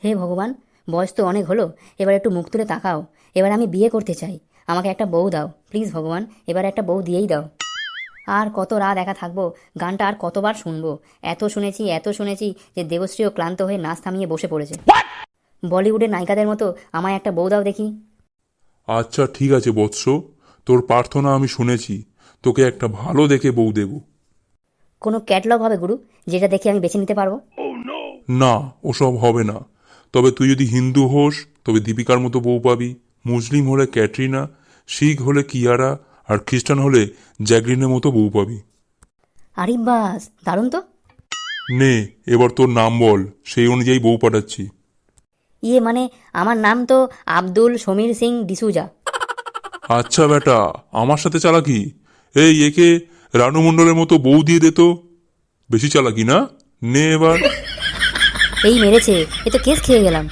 হে ভগবান, বয়স তো অনেক হলো, এবার একটু মুখ তুলে তাকাও। এবার আমি বিয়ে করতে চাই, আমাকে একটা বউ দাও প্লিজ ভগবান, এবার একটা বউ দিয়েই দাও। আর কত রাত একা থাকবো, গানটা আর কতবার শুনবো। এত শুনেছি যে দেবশ্রীও ক্লান্ত হয়ে নাচ থামিয়ে বসে পড়েছে। বলিউডের নায়িকাদের মতো আমায় একটা বউ দাও দেখি। আচ্ছা ঠিক আছে বৎস, তোর প্রার্থনা আমি শুনেছি। তোকে একটা ভালো দেখে বউ দেব। কোনো ক্যাটলগ হবে গুরু, যেটা দেখে আমি বেছে নিতে পারবো? না, ওসব হবে না। তবে তুই যদি হিন্দু হোস তবে দীপিকার মতো বউ পাবি, মুসলিম হলে ক্যাটরিনা, শিখ হলে কিয়ারা, আর খ্রিস্টান হলে জ্যাকলিনের মতো বউ পাবি। আরে বাস, দারুণ তো। নে, এবার তোর নাম বল, সেই অনুযায়ী বউ পাঠাচ্ছি। মানে আমার নাম তো আব্দুল সমীর সিং ডিসুজা। আচ্ছা বেটা, আমার সাথে চালাকি? এই একে রানু মণ্ডলের মতো বউ দিয়ে দে তো। বেশি চালাকি না? নে এবার। এই মেরেছে, এ তো কেস খেয়ে গেলাম।